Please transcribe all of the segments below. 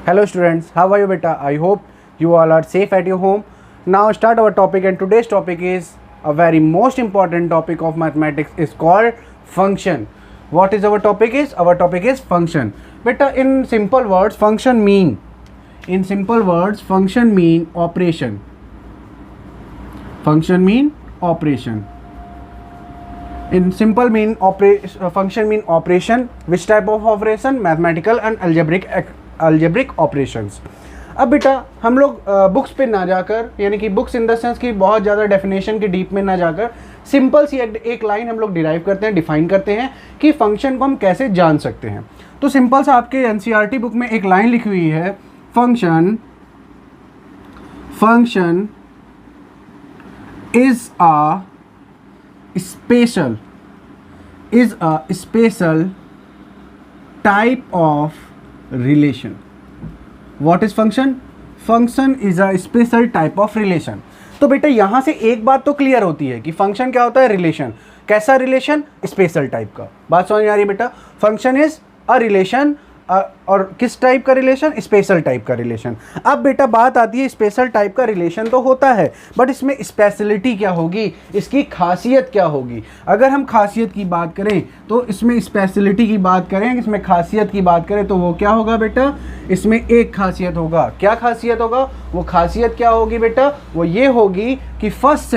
Hello students, how are you beta? I hope you all are safe at your home. Now start our topic, and today's topic is a very most important topic of mathematics is called function. What is our topic is? Our topic is function. Beta, in simple words function mean operation. Function mean operation. In simple mean function mean operation. Which type of operation? Mathematical and algebraic operations. अब बेटा हम लोग books पे ना जाकर, यानी कि books in the sense कि बहुत ज़्यादा डेफिनेशन के डीप में ना जाकर सिंपल सी एक लाइन हम लोग डिराइव करते हैं, डिफाइन करते हैं कि फंक्शन को हम कैसे जान सकते हैं. तो सिंपल सा आपके एनसीईआरटी बुक में एक लाइन लिखी हुई है, function is a special type of relation. What is function? Function is a special type of relation. तो बेटा यहाँ से एक बात तो क्लियर होती है कि फंक्शन क्या होता है? रिलेशन. कैसा रिलेशन? स्पेशल टाइप का. बात समझ में आ रही है बेटा? फंक्शन इज अ रिलेशन, और किस टाइप का रिलेशन? स्पेशल टाइप का रिलेशन. अब बेटा बात आती है, स्पेशल टाइप का रिलेशन तो होता है, बट इसमें स्पेशलिटी क्या होगी, इसकी खासियत क्या होगी? अगर हम खासियत की बात करें तो इसमें स्पेशलिटी की बात करें, इसमें खासियत की बात करें तो वो क्या होगा बेटा? इसमें एक खासियत होगा. क्या खासियत होगा? वो खासियत क्या होगी बेटा? वो ये होगी कि फर्स्ट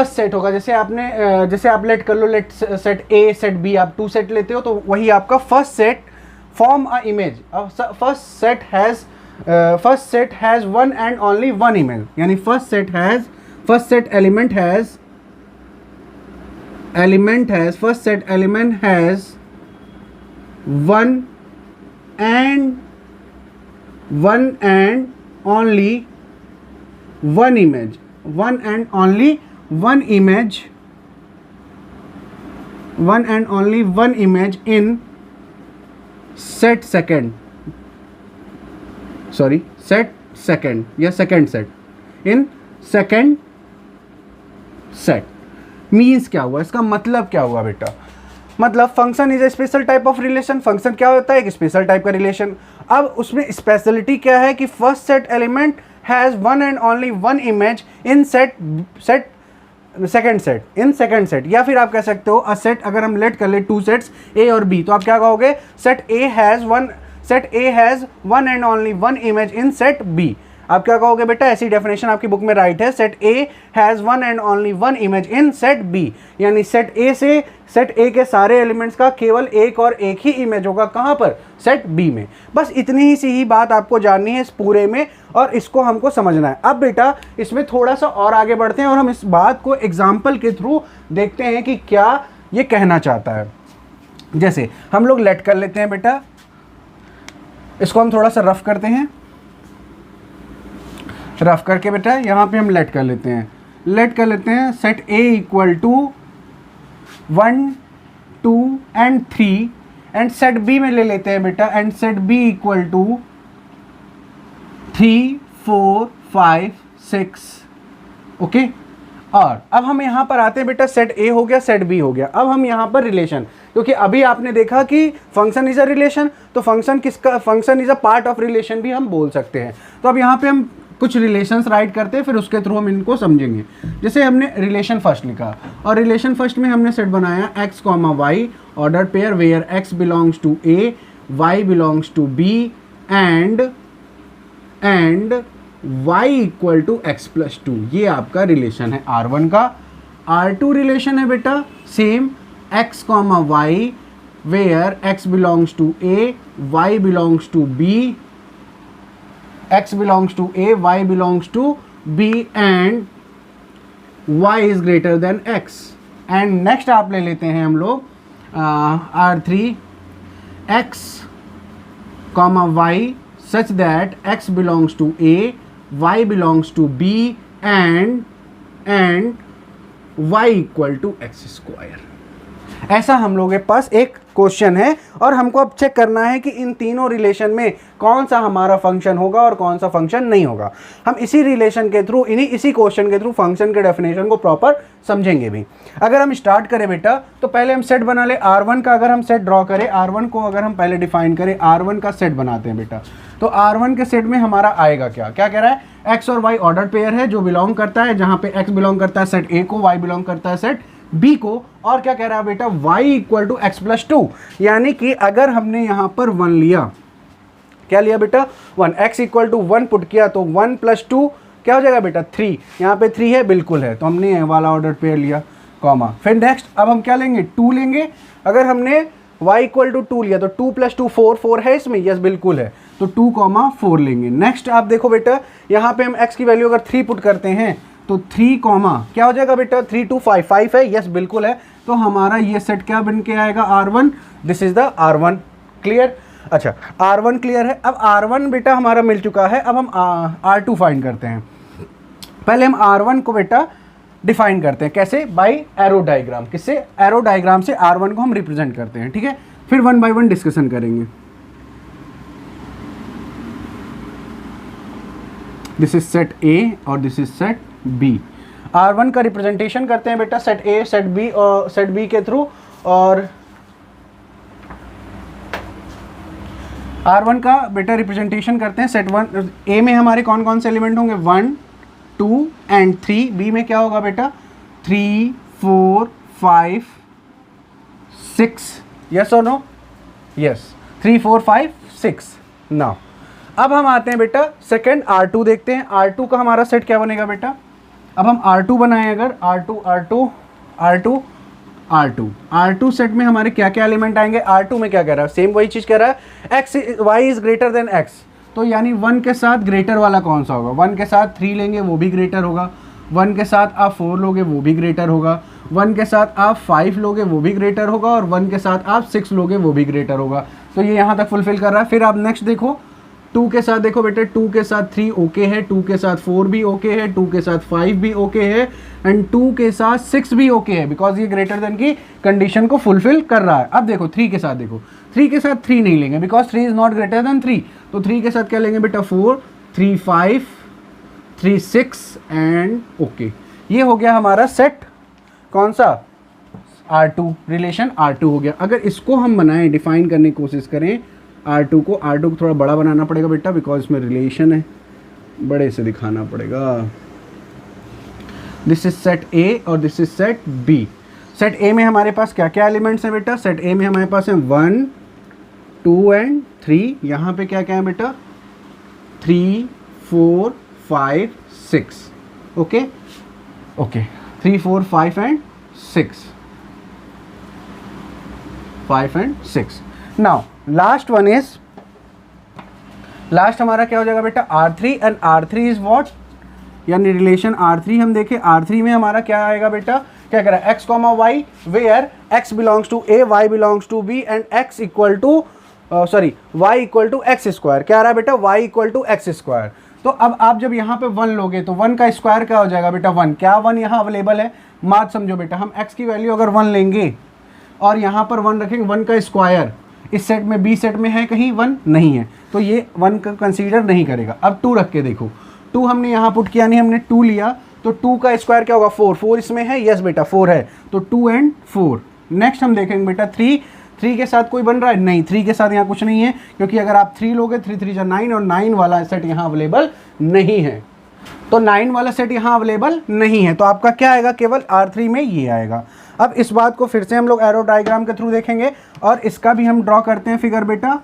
सेट होगा, जैसे आप लेट कर लो, let set A set B, आप टू सेट लेते हो तो वही आपका first set form a image. First set has one and only one image, यानी first set element has one and only one image, one and only one image in set second या second set. in second set means क्या हुआ? इसका मतलब क्या हुआ बेटा? मतलब function is a special type of relation. Function क्या होता है? एक स्पेशल टाइप का रिलेशन. अब उसमें स्पेशलिटी क्या है कि first set element has one and only one image in second set. या फिर आप कह सकते हो अ सेट, अगर हम लेट कर ले टू सेट्स ए और बी, तो आप क्या कहोगे? Set A has one and only one image in set B. आप क्या कहोगे बेटा? ऐसी डेफिनेशन आपकी बुक में राइट है, set A has one and only one image in set B, यानी सेट ए के सारे एलिमेंट्स का केवल एक और एक ही इमेज होगा. कहाँ पर? सेट बी में. बस इतनी ही सी ही बात आपको जाननी है इस पूरे में, और इसको हमको समझना है. अब बेटा इसमें थोड़ा सा और आगे बढ़ते हैं और हम इस बात को एग्जाम्पल के थ्रू देखते हैं कि क्या ये कहना चाहता है. जैसे हम लोग लेट कर लेते हैं बेटा, इसको हम थोड़ा सा रफ करते हैं. रफ करके बेटा यहाँ पे हम लेट कर लेते हैं set A equal to 1 2 and 3, and set B में ले लेते हैं बेटा, and set B equal to 3 4 5 6. Okay. और अब हम यहाँ पर आते हैं बेटा, सेट ए हो गया, सेट बी हो गया. अब हम यहाँ पर रिलेशन, क्योंकि अभी आपने देखा कि फंक्शन इज अ रिलेशन, तो function is a part of relation भी हम बोल सकते हैं. तो अब यहाँ पे हम कुछ रिलेशंस राइट करते हैं, फिर उसके थ्रू हम इनको समझेंगे. जैसे हमने रिलेशन फर्स्ट लिखा, और रिलेशन फर्स्ट में हमने सेट बनाया x, y order pair where x belongs to a, y belongs to b and y equal to x plus 2. ये आपका रिलेशन है R1 का. R2 रिलेशन है बेटा same, x, y where x belongs to a, y belongs to b, x belongs to a, y belongs to b and y is greater than x. and next आप ले लेते हैं हम लोग R3 x, y such that x belongs to a, y belongs to b and y equal to x square. ऐसा हम लोगों के पास एक क्वेश्चन है और हमको अब चेक करना है कि इन तीनों रिलेशन में कौन सा हमारा फंक्शन होगा और कौन सा फंक्शन नहीं होगा। हम इसी रिलेशन के थ्रू इसी क्वेश्चन के थ्रू फंक्शन के डेफिनेशन को प्रॉपर समझेंगे भी। अगर हम स्टार्ट करें बेटा तो पहले हम सेट बना ले R1 का। अगर हम सेट ड्रॉ करें R1 को, अगर हम पहले डिफाइन करें R1 का सेट बनाते हैं बेटा, तो R1 के सेट में हमारा आएगा क्या कह रहा है, x और y ऑर्डर पेयर है जो बिलोंग करता है, जहां पे x बिलोंग करता है सेट A को, y बिलोंग करता है सेट B को, और क्या कह रहा है बेटा y equal to X plus two. यानी कि अगर हमने यहां पर 1 लिया, क्या लिया बेटा 1, x इक्वल टू 1 पुट किया तो 1 प्लस 2 क्या हो जाएगा बेटा 3। यहाँ पे 3 है, बिल्कुल है, तो हमने ये वाला ऑर्डर पेयर लिया कॉमा। फिर नेक्स्ट अब हम क्या लेंगे 2 लेंगे। अगर हमने y इक्वल टू 2 लिया तो 2 प्लस 2 4 है इसमें, यस बिल्कुल है, तो 2 कॉमा 4 लेंगे। नेक्स्ट आप देखो बेटा यहाँ पे हम x की वैल्यू अगर 3 पुट करते हैं तो 3 कॉमा क्या हो जाएगा बेटा 3 2 5 है, यस बिल्कुल है, तो हमारा ये सेट क्या बन के आएगा R1। This is the R1। Clear? अच्छा R1 क्लियर है। अब R1 बेटा हमारा मिल चुका है, अब हम R2 फाइंड करते हैं। पहले हम R1 को बेटा डिफाइन करते हैं, कैसे, बाय एरो डायग्राम। किससे? एरो डायग्राम से R1 को हम रिप्रेजेंट करते हैं, ठीक है। फिर 1 बाय 1 डिस्कशन करेंगे। दिस इज सेट A और this is set B। R1 का रिप्रेजेंटेशन करते हैं बेटा सेट A सेट B और सेट B के थ्रू, और R1 का बेटा रिप्रेजेंटेशन करते हैं सेट 1 A में हमारे कौन कौन से एलिमेंट होंगे 1 2 एंड 3। B में क्या होगा बेटा 3 4 5 6, यस और नो, यस 3 4 5 6। नाउ अब हम आते हैं बेटा सेकंड R2 देखते हैं। R2 का हमारा सेट क्या बनेगा बेटा, अब हम R2 बनाएं, अगर R2 सेट में हमारे क्या क्या एलिमेंट आएंगे। R2 में क्या कह रहा है, सेम वही चीज़ कह रहा है, y is greater than x, तो यानी 1 के साथ ग्रेटर वाला कौन सा होगा, 1 के साथ 3 लेंगे वो भी ग्रेटर होगा, 1 के साथ आप 4 लोगे वो भी ग्रेटर होगा, 1 के साथ आप 5 लोगे वो भी ग्रेटर होगा, और 1 के साथ आप 6 लोगे वो भी ग्रेटर होगा। तो ये यहाँ तक फुलफिल कर रहा है। फिर आप नेक्स्ट देखो 2 के साथ, देखो बेटे 2 के साथ 3 ओके है, 2 के साथ 4 भी ओके है, 2 के साथ 5 भी ओके है, एंड 2 के साथ 6 भी ओके है, बिकॉज ये ग्रेटर देन की कंडीशन को फुलफिल कर रहा है। अब देखो 3 के साथ, देखो 3 के साथ 3 नहीं लेंगे because 3 is not greater than 3, तो 3 के साथ क्या लेंगे बेटा 4 3 5 3 6 एंड ओके। ये हो गया हमारा सेट कौन सा R2, रिलेशन R2 हो गया। अगर इसको हम बनाएं, डिफाइन करने की कोशिश करें R2 को थोड़ा बड़ा बनाना पड़ेगा बेटा बिकॉज इसमें रिलेशन है, बड़े से दिखाना पड़ेगा। दिस इज सेट A और this is set B। Set A में हमारे पास क्या क्या एलिमेंट्स हैं बेटा, सेट A में हमारे पास है 1 2 एंड 3। यहाँ पे क्या क्या है बेटा 3 4 5 6, okay 3 4 5 and 6, 5 and 6। Now last one is, last हमारा क्या हो जाएगा बेटा R3, and R3 is what, यानी रिलेशन R3 हम देखें, R3 में हमारा क्या आएगा बेटा, क्या कह रहा है x comma y, where x belongs to A, y belongs to B and x equal to y equal to X square. क्या आ रहा है बेटा y equal to X square. तो अब आप जब यहाँ पे 1 लोगे तो 1 का स्क्वायर क्या हो जाएगा बेटा 1, क्या 1 यहाँ अवेलेबल है, मात समझो बेटा, हम x की वैल्यू अगर 1 लेंगे और यहाँ पर 1 रखेंगे, 1 का स्क्वायर इस सेट में B सेट में है कहीं 1 नहीं है, तो ये 1 का कंसीडर नहीं करेगा। अब 2 रख के देखो, 2 हमने यहाँ पुट किया नहीं, हमने 2 लिया, तो 2 का स्क्वायर क्या होगा 4 इसमें है, यस बेटा 4 है, तो 2 एंड 4। नेक्स्ट हम देखेंगे बेटा 3 के साथ कोई बन रहा है नहीं, 3 के साथ यहाँ कुछ नहीं है, क्योंकि अगर आप 3 लोगे 3 3 9 और 9 वाला सेट यहाँ अवेलेबल नहीं है, तो 9 वाला सेट यहाँ अवेलेबल नहीं है, तो आपका क्या आएगा, केवल R3 में ये आएगा। अब इस बात को फिर से हम लोग एरो डायग्राम के थ्रू देखेंगे, और इसका भी हम ड्रॉ करते हैं फिगर बेटा।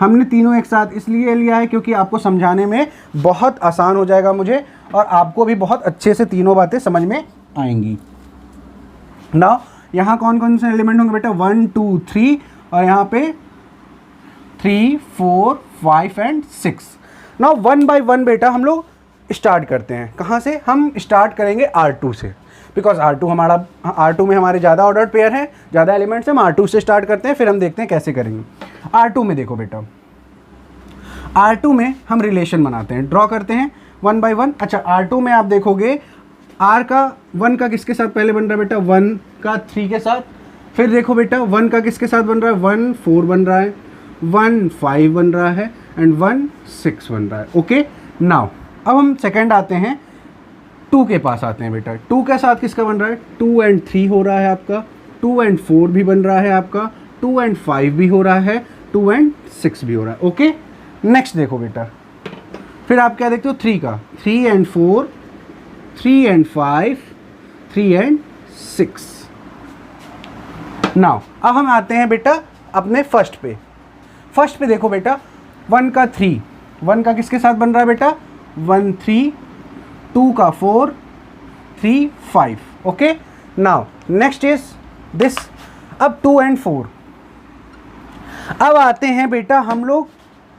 हमने तीनों एक साथ इसलिए लिया है क्योंकि आपको समझाने में बहुत आसान हो जाएगा मुझे, और आपको भी बहुत अच्छे से तीनों बातें समझ में आएंगी। नाउ यहाँ कौन कौन से एलिमेंट होंगे बेटा 1 2 3, और यहाँ पे 3 4 5 एंड 6। नाउ 1 बाय 1 बेटा हम लोग स्टार्ट करते हैं। कहाँ से? हम स्टार्ट करेंगे R2 से, बिकॉज R2 में हमारे ज़्यादा ऑर्डर पेयर हैं, ज़्यादा एलिमेंट्स हैं। हम R2 से स्टार्ट करते हैं, फिर हम देखते हैं कैसे करेंगे। R2 में देखो बेटा, R2 में हम रिलेशन बनाते हैं, ड्रॉ करते हैं 1 बाय 1। अच्छा R2 में आप देखोगे R का 1 का किसके साथ पहले बन रहा है बेटा 1 का 3 के साथ, फिर देखो बेटा 1 का किसके साथ बन रहा है, 1 4 बन रहा है, 1 5 बन रहा है एंड 1 6 बन रहा है। ओके, नाउ अब हम सेकंड आते हैं, 2 के पास आते हैं बेटा। 2 के साथ किसका बन रहा है, 2 एंड 3 हो रहा है आपका, 2 एंड 4 भी बन रहा है आपका, 2 एंड 5 भी हो रहा है, 2 एंड 6 भी हो रहा है। ओके, नेक्स्ट देखो बेटा, फिर आप क्या देखते हो 3 का, 3 एंड 4, 3 एंड 5, 3 एंड 6। नाउ अब हम आते हैं बेटा अपने फर्स्ट पे। फर्स्ट पे देखो बेटा 1 का 3, 1 का किसके साथ बन रहा है बेटा, 1 3, 2 का 4, 3 5। Okay, now next is this. अब 2 एंड 4। अब आते हैं बेटा हम लोग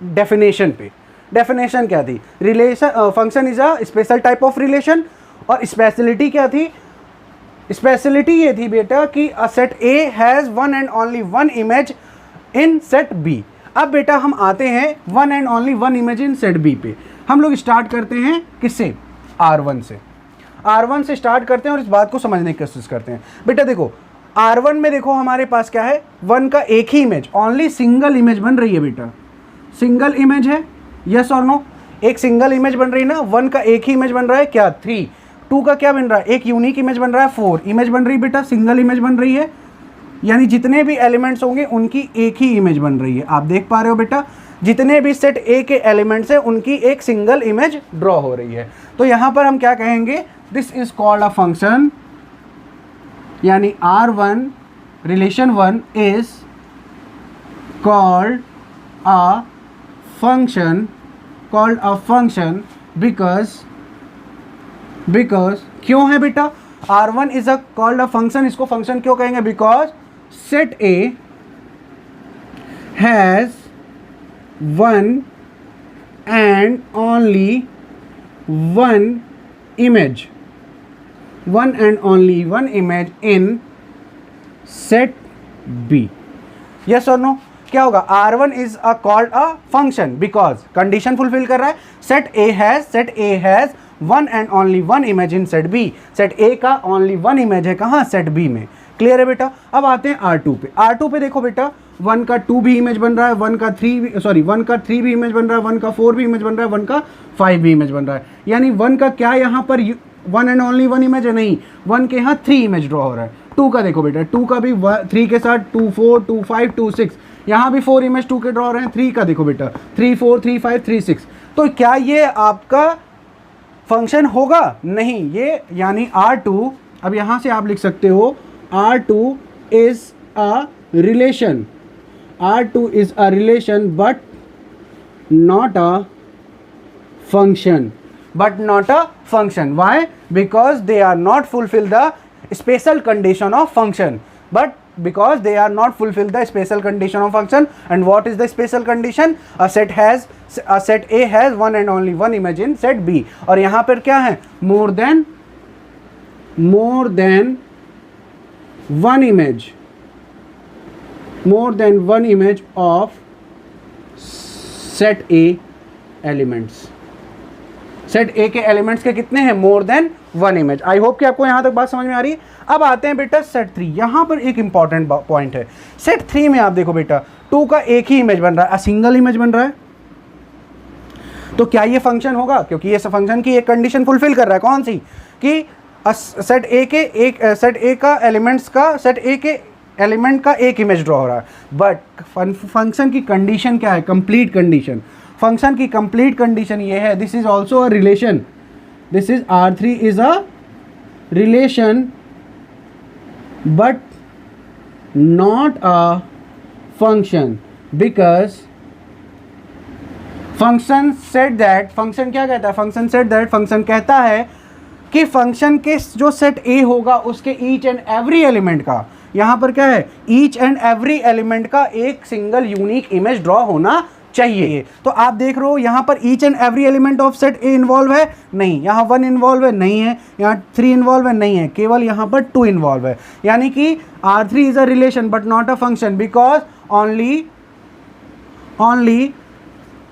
डेफिनेशन पे। डेफिनेशन क्या थी, relation function is a special type of relation, और स्पेशलिटी क्या थी, स्पेशलिटी ये थी बेटा कि a set A has one and only one image in set B. अब बेटा हम आते हैं one and only one image in set B पे। हम लोग स्टार्ट करते हैं किससे, R1 से। R1 से स्टार्ट करते हैं और इस बात को समझने की कोशिश करते हैं। बेटा देखो R1 में देखो हमारे पास क्या है, 1 का एक ही इमेज, ओनली सिंगल इमेज बन रही है बेटा, सिंगल इमेज है, यस और नो, एक सिंगल इमेज बन रही है ना। 1 का एक ही इमेज बन रहा है क्या, 3। 2 का क्या बन रहा है, एक यूनिक इमेज बन रहा है, 4 इमेज बन रही है बेटा, सिंगल इमेज बन रही है, यानी जितने भी एलिमेंट्स होंगे उनकी एक ही इमेज बन रही है। आप देख पा रहे हो बेटा, जितने भी सेट ए के एलिमेंट्स हैं उनकी एक सिंगल इमेज ड्रॉ हो रही है। तो यहां पर हम क्या कहेंगे, this is called a function, यानी R1 relation 1 is called a function, called a function because क्यों है बेटा, R1 is a called a function, इसको फंक्शन क्यों कहेंगे, because set A has one and only one image, one and only one image in set B. Yes और no, क्या होगा, R1 is a called a function because condition fulfil कर रहा है, set A has one and only one image in set B. Set A का only one image है कहाँ, set B में। क्लियर है बेटा। अब आते हैं R2 पे। R2 पे देखो बेटा 1 का 2 भी इमेज बन रहा है, 1 का 3 भी इमेज बन रहा है, 1 का 4 भी इमेज बन रहा है, 1 का 5 भी इमेज बन रहा है। यानी 1 का क्या यहाँ पर one and only one image है, नहीं, 1 के यहाँ 3 इमेज ड्रॉ हो रहा है। 2 का देखो बेटा, 2 का भी 3 के साथ 2 4 2 5 2 6, यहाँ भी 4 इमेज 2 के ड्रॉ हो रहे हैं। 3 का देखो बेटा 3 4 3 5 3 6। तो क्या ये आपका फंक्शन होगा, नहीं, ये यानी R2, अब यहाँ से आप लिख सकते हो R2 is a relation, R2 is a relation but not a function, why, because they are not fulfill the special condition of function, but because they are not fulfill the special condition of function. And what is the special condition, a set A has one and only one image in set B, और यहाँ पर क्या है, more than one image of set A elements। Set A के elements के कितने हैं, मोर than one image. I hope कि आपको यहां तक बात समझ में आ रही है। अब आते हैं बेटा सेट 3। यहां पर एक इंपॉर्टेंट पॉइंट है, सेट 3 में आप देखो बेटा 2 का एक ही इमेज बन रहा है, सिंगल इमेज बन रहा है। तो क्या ये फंक्शन होगा, क्योंकि ये फंक्शन की एक कंडीशन फुलफिल कर रहा है, कौन सी, कि सेट ए के सेट ए का एलिमेंट्स का सेट ए के एलिमेंट का एक इमेज ड्रॉ हो रहा है। बट फंक्शन की कंडीशन क्या है, कंप्लीट कंडीशन। फंक्शन की कंप्लीट कंडीशन ये है, this is also a relation, this is R3 is a relation but not a function, because function set that, function क्या कहता है, फंक्शन सेट दैट, फंक्शन कहता है कि फंक्शन के जो सेट ए होगा उसके ईच एंड एवरी एलिमेंट का, यहां पर क्या है, ईच एंड एवरी एलिमेंट का एक सिंगल यूनिक इमेज ड्रॉ होना चाहिए। तो आप देख रहे हो यहां पर each and every element of set A involve है, नहीं, यहां 1 इन्वॉल्व है, नहीं है, यहां 3 इन्वॉल्व है, नहीं है, केवल यहां पर 2 इन्वॉल्व है। यानी कि R3 is a relation but not a function, because only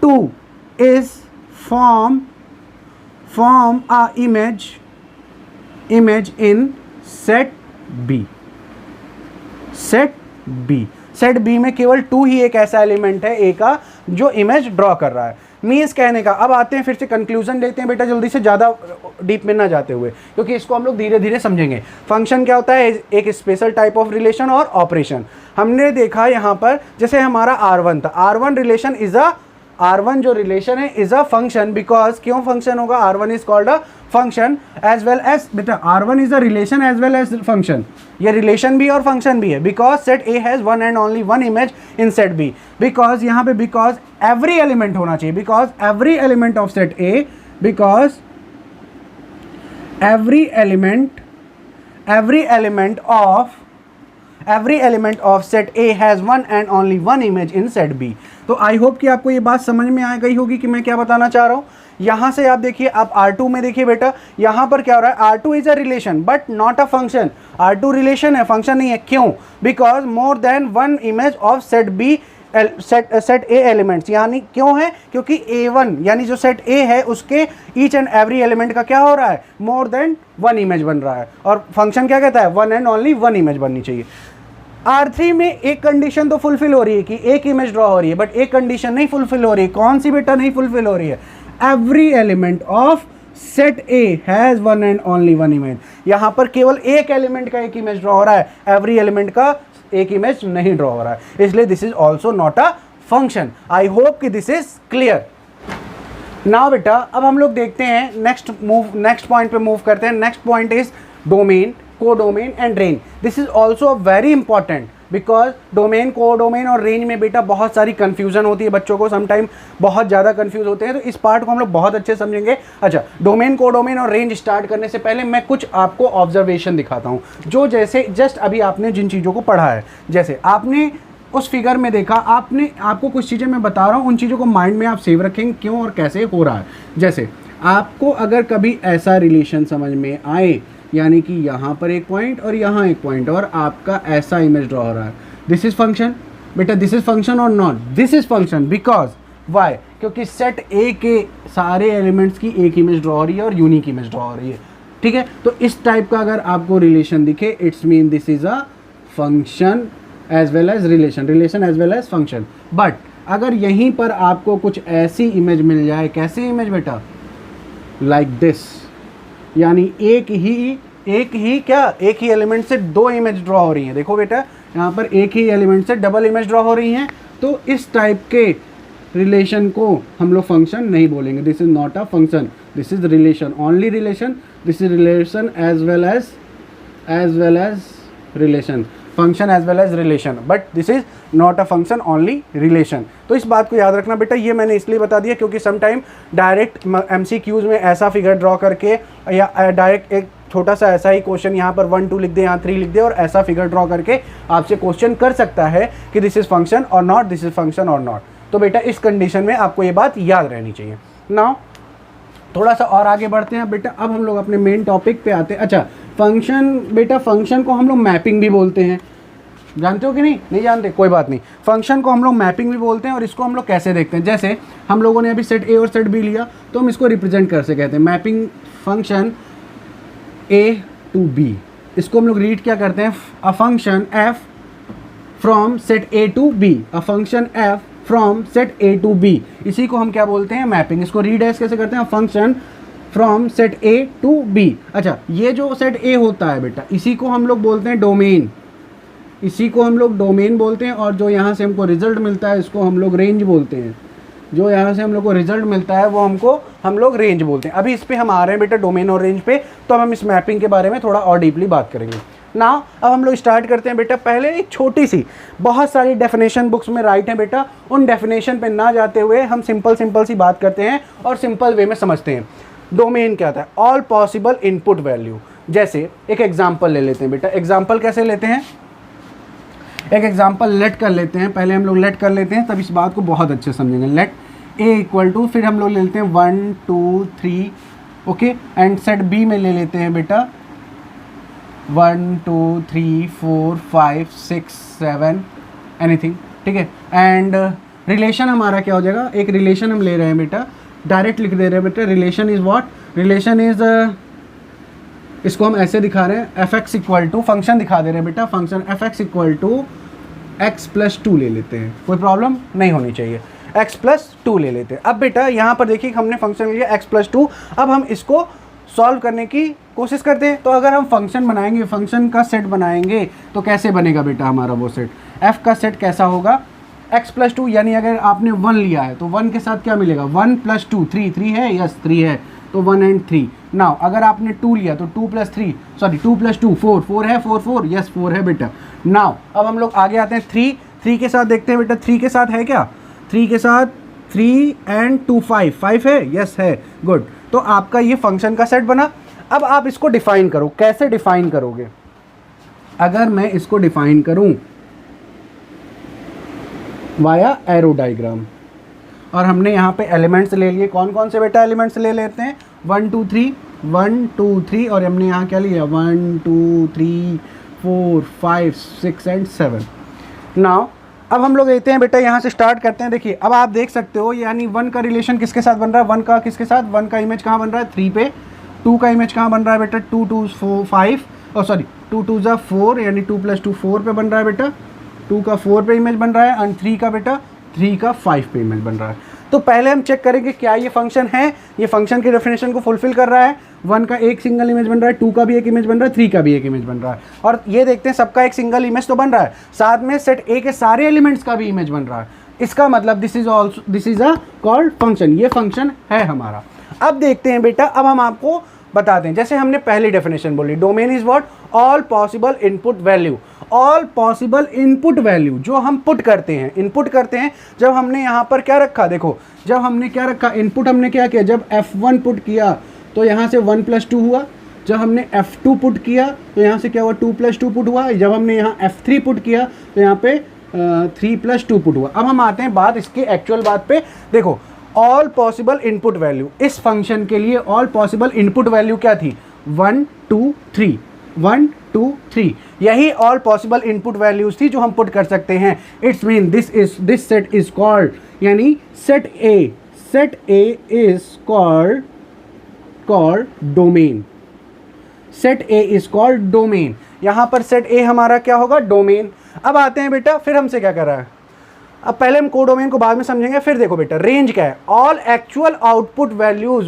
2 is form a image in set B. Set B. Set B में केवल 2 ही एक ऐसा एलिमेंट है ए का जो इमेज ड्रॉ कर रहा है। मीन्स कहने का, अब आते हैं फिर से कंक्लूजन लेते हैं बेटा जल्दी से, ज़्यादा डीप में ना जाते हुए, क्योंकि इसको हम लोग धीरे धीरे समझेंगे। फंक्शन क्या होता है? एक स्पेशल टाइप ऑफ रिलेशन और ऑपरेशन। हमने देखा यहाँ पर जैसे हमारा R1 था, R1 relation is a, R1 जो रिलेशन है इज अ फंक्शन, बिकॉज क्यों फंक्शन होगा? R1 is called a function as well as, बेटा R1 is a relation as well as function, ये रिलेशन भी और फंक्शन भी है, because set A has one and only one image in set B. Because यहाँ पे because every element होना चाहिए, because every element of set A, because every element of set A has one and only one image in set B। तो I hope कि आपको ये बात समझ में आ गई होगी कि मैं क्या बताना चाह रहा हूँ। यहाँ से आप देखिए, आप R2 में देखिए बेटा, यहाँ पर क्या हो रहा है? R2 is a relation but not a function. R2 relation है, फंक्शन नहीं है। क्यों? Because more than one image of set B, set A elements. यानी क्यों है? क्योंकि A1 यानी जो सेट ए है उसके ईच एंड एवरी एलिमेंट का क्या हो रहा है? मोर देन वन इमेज बन रहा है। और फंक्शन क्या कहता है? One and only one image बननी चाहिए। R3 में एक कंडीशन तो फुलफिल हो रही है कि एक इमेज ड्रॉ हो रही है, बट एक कंडीशन नहीं फुलफिल हो रही है। कौन सी बेटा नहीं फुलफिल हो रही है? Every element of set A has one and only one image. यहां पर केवल एक एलिमेंट का एक इमेज ड्रॉ हो रहा है, एवरी एलिमेंट का एक इमेज नहीं ड्रॉ हो रहा है, इसलिए this is also not a function. I hope कि दिस इज क्लियर। नाउ बेटा अब हम लोग देखते हैं नेक्स्ट पॉइंट पे मूव करते हैं। Next point is domain, codomain and range. This is also very important, because domain, codomain और रेंज में बेटा बहुत सारी कंफ्यूजन होती है, बच्चों को समटाइम बहुत ज़्यादा कंफ्यूज होते हैं, तो इस पार्ट को हम लोग बहुत अच्छे समझेंगे। अच्छा, डोमेन, कोडोमेन और रेंज स्टार्ट करने से पहले मैं कुछ आपको ऑब्जर्वेशन दिखाता हूँ, जो जैसे जस्ट अभी आपने जिन चीज़ों को पढ़ा है, जैसे आपने उस फिगर में देखा, आपको कुछ चीज़ें मैं बता रहा हूँ, उन चीज़ों को माइंड में आप सेव रखेंगे क्यों और कैसे हो रहा है। जैसे आपको अगर कभी ऐसा रिलेशन समझ में आए, यानी कि यहाँ पर एक पॉइंट और यहाँ एक पॉइंट और आपका ऐसा इमेज ड्रॉ हो रहा है, दिस इज फंक्शन। बेटा दिस इज फंक्शन और not? This is function. Because why? क्योंकि सेट ए के सारे एलिमेंट्स की एक इमेज ड्रॉ हो रही है और यूनिक इमेज ड्रॉ हो रही है, ठीक है। तो इस टाइप का अगर आपको रिलेशन दिखे, it's mean this is a function as well as relation, relation as well as function. But अगर यहीं पर आपको कुछ ऐसी इमेज मिल जाए, कैसी इमेज बेटा? लाइक दिस, यानी एक ही एलिमेंट से दो इमेज ड्रॉ हो रही हैं। देखो बेटा, यहाँ पर एक ही एलिमेंट से डबल इमेज ड्रॉ हो रही हैं, तो इस टाइप के रिलेशन को हम लोग फंक्शन नहीं बोलेंगे। This is not a function, this is relation, only relation. This is relation as well as relation, function as well as relation, but this is not a function, only relation. तो इस बात को याद रखना बेटा। ये मैंने इसलिए बता दिया क्योंकि समटाइम डायरेक्ट MCQs में ऐसा फिगर ड्रॉ करके या डायरेक्ट एक छोटा सा ऐसा ही क्वेश्चन यहाँ पर 1 2 लिख दे, यहाँ 3 लिख दे और ऐसा फिगर ड्रॉ करके आपसे क्वेश्चन कर सकता है कि दिस इज फंक्शन और नॉट, दिस इज फंक्शन और नॉट। तो बेटा इस कंडीशन में आपको ये बात याद रहनी चाहिए। नाउ थोड़ा सा और आगे बढ़ते हैं बेटा। अब हम लोग अपने मेन टॉपिक पे आते हैं। अच्छा, फंक्शन बेटा, फंक्शन को हम लोग मैपिंग भी बोलते हैं, जानते हो कि नहीं जानते? कोई बात नहीं। फंक्शन को हम लोग मैपिंग भी बोलते हैं और इसको हम लोग कैसे देखते हैं? जैसे हम लोगों ने अभी सेट ए और सेट बी लिया, तो हम इसको रिप्रेजेंट कर से कहते हैं mapping function A to B. इसको हम लोग रीड क्या करते हैं? A function F from set A to B, a function F from set A to B, इसी को हम क्या बोलते हैं? मैपिंग। इसको रीड ऐसे कैसे करते हैं? Function from set A to B. अच्छा, ये जो सेट ए होता है बेटा, इसी को हम लोग बोलते हैं डोमेन, इसी को हम लोग डोमेन बोलते हैं। और जो यहाँ से हमको रिजल्ट मिलता है इसको हम लोग रेंज बोलते हैं। जो यहाँ से हम लोग को रिजल्ट मिलता है वो हम लोग रेंज बोलते हैं। अभी इस पे हम आ रहे हैं बेटा, डोमेन और रेंज पे, तो हम इस मैपिंग के बारे में थोड़ा और डीपली बात करेंगे। नाउ अब हम लोग स्टार्ट करते हैं बेटा। पहले एक छोटी सी, बहुत सारी डेफिनेशन बुक्स में राइट है बेटा, उन डेफिनेशन पे ना जाते हुए हम सिंपल सी बात करते हैं और सिंपल वे में समझते हैं। डोमेन क्या होता है? All possible input value. जैसे एक एग्जाम्पल ले लेते हैं बेटा। एग्जाम्पल कैसे लेते हैं? एक एग्जाम्पल लेट कर लेते हैं, पहले हम लोग लेट कर लेते हैं, तब इस बात को बहुत अच्छे समझेंगे। लेट ए इक्वल टू, फिर हम लोग ले लेते हैं 1 2 3, ओके, एंड सेट बी में ले लेते हैं बेटा 1 2 3 4 5 6 7 एनीथिंग, ठीक है। एंड रिलेशन हमारा क्या हो जाएगा? एक रिलेशन हम ले रहे हैं बेटा, डायरेक्ट लिख दे रहे हैं बेटा। Relation is what? Relation is इसको हम ऐसे दिखा रहे हैं, F X equal to, function दिखा दे रहे हैं बेटा, function F X equal to X plus two ले लेते हैं, कोई प्रॉब्लम नहीं होनी चाहिए, एक्स प्लस टू ले लेते हैं। अब बेटा यहाँ पर देखिए हमने फंक्शन लिया एक्स प्लस टू, अब हम इसको सॉल्व करने की कोशिश करते हैं। तो अगर हम फंक्शन बनाएंगे, फंक्शन का सेट बनाएंगे तो कैसे बनेगा बेटा हमारा वो सेट, एफ का सेट कैसा होगा, एक्स प्लस टू, यानी अगर आपने 1 लिया है तो 1 के साथ क्या मिलेगा, 1 प्लस टू, 3 है, यस 3 है, तो 1 एंड 3। नाउ अगर आपने 2 लिया तो 2 प्लस 3, सॉरी 2 प्लस 2 4 है, 4 यस 4 है बेटा। नाउ अब हम लोग आगे आते हैं 3 के साथ देखते हैं बेटा, 3 के साथ है क्या, 3 के साथ 3 एंड 2 5 है, यस है, गुड। तो आपका ये फंक्शन का सेट बना। अब आप इसको डिफाइन करो, कैसे डिफाइन करोगे, अगर मैं इसको डिफाइन करूं वाया एरो डायग्राम, और हमने यहाँ पे एलिमेंट्स ले लिए, कौन कौन से बेटा एलिमेंट्स ले लेते हैं, 1 2 3 और हमने यहाँ क्या लिया 1 2 3 4 5 6 एंड 7। नाउ अब हम लोग लेते हैं बेटा, यहाँ से स्टार्ट करते हैं। देखिए अब आप देख सकते हो, यानी 1 का रिलेशन किसके साथ बन रहा है, 1 का किसके साथ, 1 का इमेज कहाँ बन रहा है 3 पे, 2 का इमेज कहाँ बन रहा है बेटा 2 2 4 5, और सॉरी 2 2 जा 4, यानी 2 प्लस 2 4 पे बन रहा है बेटा, 2 का 4 पे इमेज बन रहा है, एंड 3 का बेटा 3 का 5 पे इमेज बन रहा है। तो पहले हम चेक करेंगे क्या ये फंक्शन है, ये फंक्शन की डेफिनेशन को फुलफिल कर रहा है। 1 का एक सिंगल इमेज बन रहा है, 2 का भी एक इमेज बन रहा है, 3 का भी एक इमेज बन रहा है, और ये देखते हैं सबका एक सिंगल इमेज तो बन रहा है, साथ में सेट ए के सारे एलिमेंट्स का भी इमेज बन रहा है। इसका मतलब this is a called function, ये फंक्शन है हमारा। अब देखते हैं बेटा, अब हम आपको बताते हैं, जैसे हमने पहली डेफिनेशन बोली, domain is what, all possible input value, all possible input value जो हम पुट करते हैं, इनपुट करते हैं। जब हमने यहाँ पर क्या रखा, देखो जब हमने क्या रखा इनपुट, हमने क्या किया, जब F1 पुट किया तो यहाँ से 1 प्लस 2 हुआ, जब हमने F2 पुट किया तो यहाँ से क्या हुआ 2 प्लस 2 पुट हुआ, जब हमने यहाँ F3 पुट किया तो यहाँ पे 3 प्लस 2 पुट हुआ। अब हम आते हैं बात इसकी एक्चुअल बात पे। देखो ऑल पॉसिबल इनपुट वैल्यू, इस फंक्शन के लिए ऑल पॉसिबल इनपुट वैल्यू क्या थी, 1 2 3, 1 2 3, यही ऑल पॉसिबल इनपुट वैल्यूज थी जो हम पुट कर सकते हैं। It's mean this set is called, यानी set A is called domain, set A is called domain. यहाँ पर सेट ए हमारा क्या होगा, डोमेन। अब आते हैं बेटा, फिर हमसे क्या कर रहा है, अब पहले हम कोडोमेन को बाद में समझेंगे। फिर देखो बेटा रेंज क्या है, all actual output values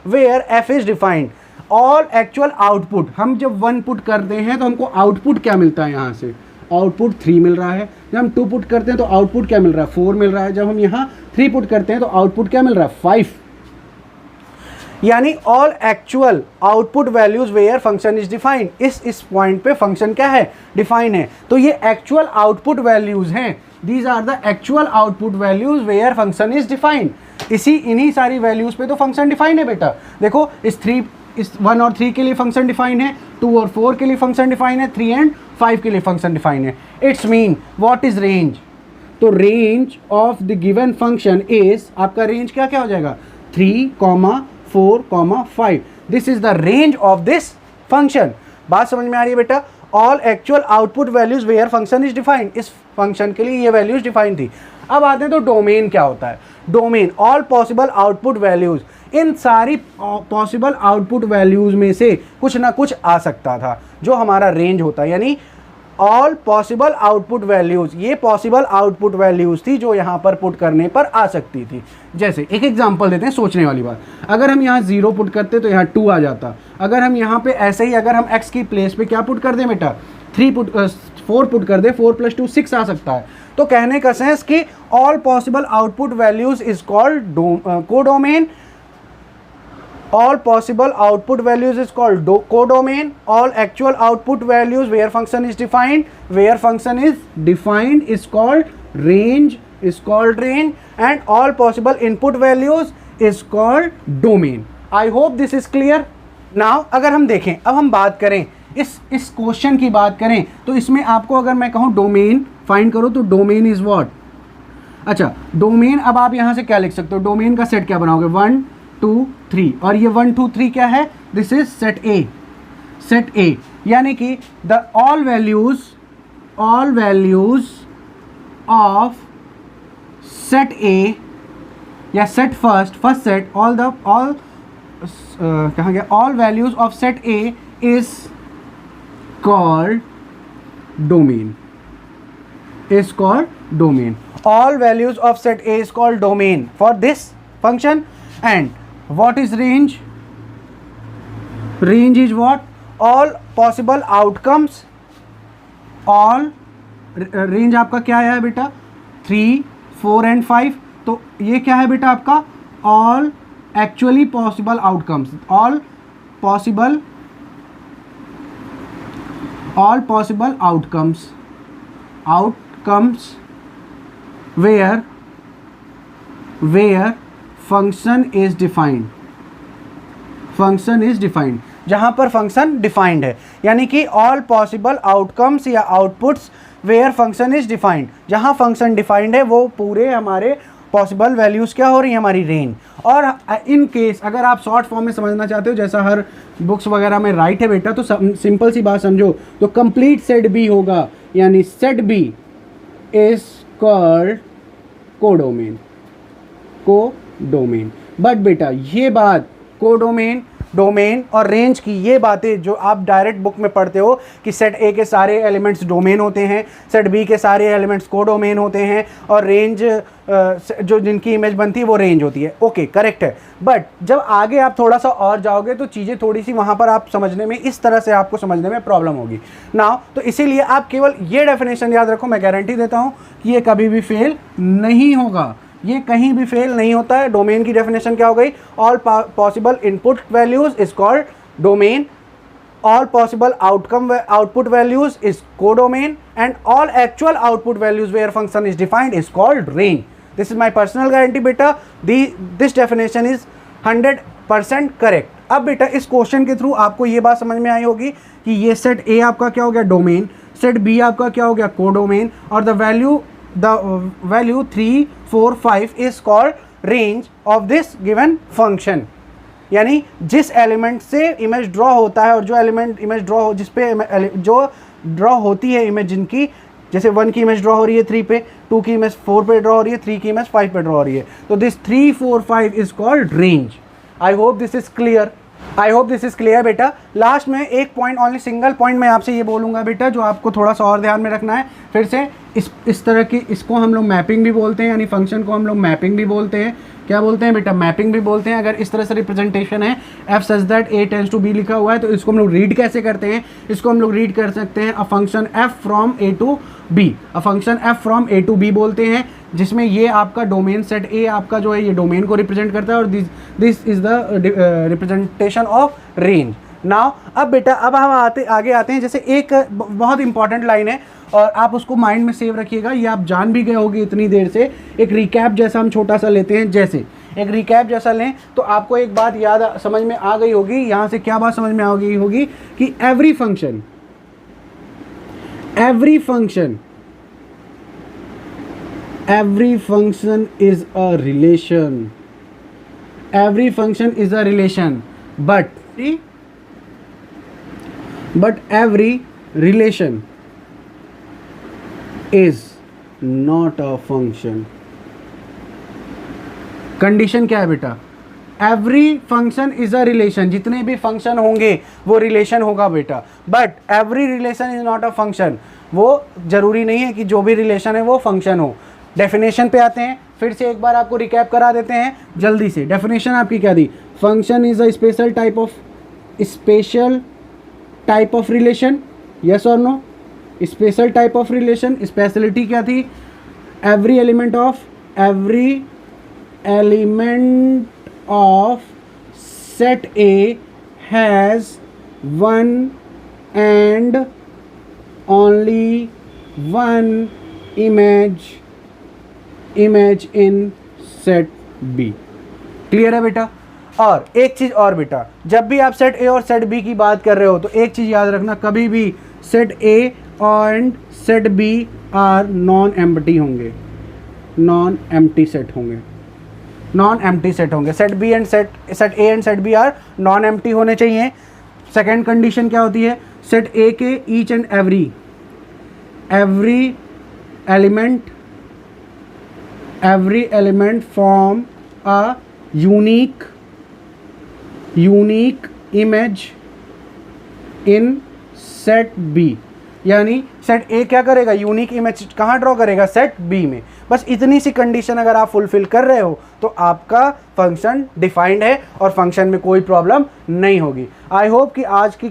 where F is defined, all actual output. हम जब 1 पुट करते हैं तो हमको आउटपुट क्या मिलता है, यहाँ से आउटपुट 3 मिल रहा है। जब हम 2 पुट करते हैं तो आउटपुट क्या मिल रहा है, 4 मिल रहा है। जब हम यहाँ 3 पुट करते हैं तो आउटपुट क्या मिल रहा है, 5। यानी all actual output values where function is defined. इस पॉइंट पे फंक्शन क्या है, डिफाइन है। तो ये एक्चुअल आउटपुट वैल्यूज हैं, these are the actual output values where function is defined. इन्हीं सारी वैल्यूज पे तो फंक्शन डिफाइन है बेटा। देखो इस 1 और 3 के लिए फंक्शन डिफाइन है, 2 और 4 के लिए फंक्शन डिफाइन है, 3 एंड 5 के लिए फंक्शन डिफाइन है। It's mean what is range, तो range of the given function is, आपका रेंज क्या क्या हो जाएगा, 3, 4, 5। This is the range of this function. बात समझ में आ रही है बेटा। All actual output values where function is defined, इस फंक्शन के लिए ये वैल्यूज डिफाइन थी। अब आते हैं तो डोमेन क्या होता है। Domain all possible output values, इन सारी पॉसिबल आउटपुट वैल्यूज में से कुछ ना कुछ आ सकता था जो हमारा रेंज होता है। यानी ऑल पॉसिबल आउटपुट वैल्यूज, ये पॉसिबल आउटपुट वैल्यूज थी जो यहाँ पर पुट करने पर आ सकती थी। जैसे एक एग्जांपल देते हैं सोचने वाली बात, अगर हम यहाँ 0 पुट करते तो यहाँ 2 आ जाता। अगर हम यहाँ पे ऐसे ही अगर हम x की प्लेस पे क्या पुट कर दें बेटा, 4 पुट कर दे, 4 + 2 6 आ सकता है। तो कहने का सेंस कि all possible output values is called codomain, all possible output values is called codomain, all actual output values where function is defined is called range, and all possible input values is called domain. I hope this is clear. Now अगर हम देखें, अब हम बात करें इस question की बात करें तो इसमें आपको अगर मैं कहूँ डोमेन फाइंड करो तो डोमेन इज व्हाट। अच्छा डोमेन, अब आप यहाँ से क्या लिख सकते हो, डोमेन का सेट क्या बनाओगे, 1 2 3, और ये 1 2 3 क्या है, दिस इज सेट ए। यानी कि the all values of set ए या सेट फर्स्ट सेट, ऑल कहाँ गया, all values of set A is called domain. Is called domain. All values of set A is called domain for this function. And what is range? Range is what? All possible outcomes. All range आपका क्या है बेटा? 3, 4 and 5. तो ये क्या है बेटा आपका? All actually possible outcomes. All possible outcomes where function is defined. Function is defined, जहां पर फंक्शन डिफाइंड है, यानी कि ऑल पॉसिबल आउटकम्स या outputs where function is defined, जहां फंक्शन डिफाइंड है वो पूरे हमारे पॉसिबल वैल्यूज़ क्या हो रही है, हमारी रेंज। और इन केस अगर आप शॉर्ट फॉर्म में समझना चाहते हो, जैसा हर बुक्स वगैरह में राइट है बेटा, तो सिंपल सी बात समझो, तो कंप्लीट सेट बी होगा, यानी set B is called codomain. But बेटा ये बात कोडोमेन, डोमेन और रेंज की, ये बातें जो आप डायरेक्ट बुक में पढ़ते हो कि सेट ए के सारे एलिमेंट्स डोमेन होते हैं, सेट बी के सारे एलिमेंट्स कोडोमेन होते हैं, और रेंज जो जिनकी इमेज बनती है वो रेंज होती है। ओके, करेक्ट है। बट जब आगे आप थोड़ा सा और जाओगे तो चीज़ें थोड़ी सी वहाँ पर आप समझने में, इस तरह से आपको समझने में प्रॉब्लम होगी ना। तो इसीलिए आप केवल ये डेफिनेशन याद रखो, मैं गारंटी देता हूँ कि ये कभी भी फेल नहीं होगा, ये कहीं भी फेल नहीं होता है। डोमेन की डेफिनेशन क्या हो गई? All possible input values is called domain, all possible output values is codomain, and all actual output values where function is defined is called range. This is my personal guarantee बेटा, this definition is 100% correct. अब बेटा इस question के through आपको ये बात समझ में आई होगी कि ये सेट ए आपका क्या हो गया? डोमेन। सेट बी आपका क्या हो गया? कोडोमेन। और the value 3, 4, 5 is called range of this given function। यानी जिस एलिमेंट से इमेज ड्रॉ होता है, और जो एलिमेंट इमेज ड्रॉ जिस पे जो ड्रॉ होती है इमेज, जिनकी जैसे 1 की इमेज ड्रॉ हो रही है 3 पे, 2 की इमेज 4 पे ड्रॉ हो रही है, 3 की इमेज 5 पे ड्रॉ हो रही है, तो this 3, 4, 5 is called range. I hope this is clear. बेटा लास्ट में एक पॉइंट, ओनली सिंगल पॉइंट मैं आपसे ये बोलूँगा बेटा, जो आपको थोड़ा सा और ध्यान में रखना है। फिर से इस तरह की, इसको हम लोग मैपिंग भी बोलते हैं, यानी फंक्शन को हम लोग मैपिंग भी बोलते हैं। क्या बोलते हैं बेटा? मैपिंग भी बोलते हैं। अगर इस तरह से रिप्रेजेंटेशन है f such that a tends to b लिखा हुआ है, तो इसको हम लोग रीड कैसे करते हैं? इसको हम लोग रीड कर सकते हैं a function f from a to b, a function f from a to b बोलते हैं, जिसमें ये आपका डोमेन सेट a आपका जो है ये डोमेन को रिप्रेजेंट करता है, और this is the representation of range. Now अब बेटा अब हम आगे आते हैं, जैसे एक बहुत इंपॉर्टेंट लाइन है और आप उसको माइंड में सेव रखिएगा, ये आप जान भी गए होगी इतनी देर से। एक रिकैप जैसा हम छोटा सा लेते हैं, जैसे एक रिकैप जैसा लें तो आपको एक बात समझ में आ गई होगी। यहाँ से क्या बात समझ में आ गई होगी कि every function is a relation, but every relation is not a function। Condition क्या है बेटा? Every function is a relation, जितने भी फंक्शन होंगे वो रिलेशन होगा बेटा, but every relation is not a function. वो जरूरी नहीं है कि जो भी रिलेशन है वो फंक्शन हो। डेफिनेशन पे आते हैं, फिर से एक बार आपको रिकैप करा देते हैं जल्दी से। डेफिनेशन आपकी क्या दी? Function is a special type of relation, yes और no? Special type of relation, speciality क्या थी? Every element of set A has one and only one image in set B. Clear है बेटा? और एक चीज़ और बेटा, जब भी आप सेट ए और सेट बी की बात कर रहे हो तो एक चीज़ याद रखना, कभी भी set A and set B are non empty set होंगे। Set B and set A and set B are non empty होने चाहिए। सेकेंड कंडीशन क्या होती है? सेट ए के each and every element form a unique in set B, यानी set A क्या करेगा, यूनिक इमेज कहाँ ड्रॉ करेगा, सेट बी में। बस इतनी सी कंडीशन अगर आप फुलफिल कर रहे हो तो आपका फंक्शन डिफाइंड है और फंक्शन में कोई प्रॉब्लम नहीं होगी। आई होप कि आज की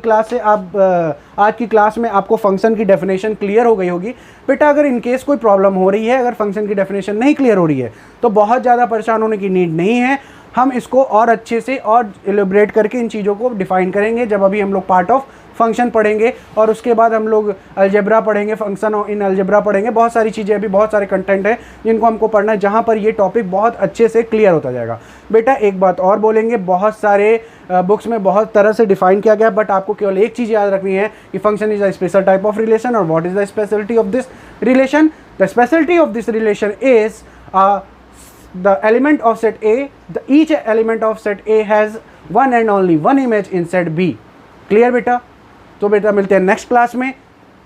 क्लास में आपको फंक्शन की डेफिनेशन क्लियर हो गई होगी। बेटा अगर इनकेस कोई प्रॉब्लम हो रही है, अगर फंक्शन की डेफिनेशन नहीं क्लियर हो रही है तो बहुत ज़्यादा परेशान होने की नीड नहीं है। हम इसको और अच्छे से और एलिब्रेट करके इन चीज़ों को डिफाइन करेंगे जब अभी हम लोग पार्ट ऑफ फंक्शन पढ़ेंगे, और उसके बाद हम लोग अलजेब्रा पढ़ेंगे, फंक्शन इन अलजेब्रा पढ़ेंगे। बहुत सारी चीज़ें, अभी बहुत सारे कंटेंट हैं जिनको हमको पढ़ना है, जहाँ पर ये टॉपिक बहुत अच्छे से क्लियर होता जाएगा। बेटा एक बात और बोलेंगे, बहुत सारे बुक्स में बहुत तरह से डिफाइन किया गया, बट आपको केवल एक चीज़ याद रखनी है कि function is a special type of relation. और what is the speciality of this relation? The speciality of this relation is the element of set A, each element of set A has one and only one image in set B. Clear बेटा? तो बेटा मिलते हैं next class में।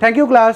Thank you class.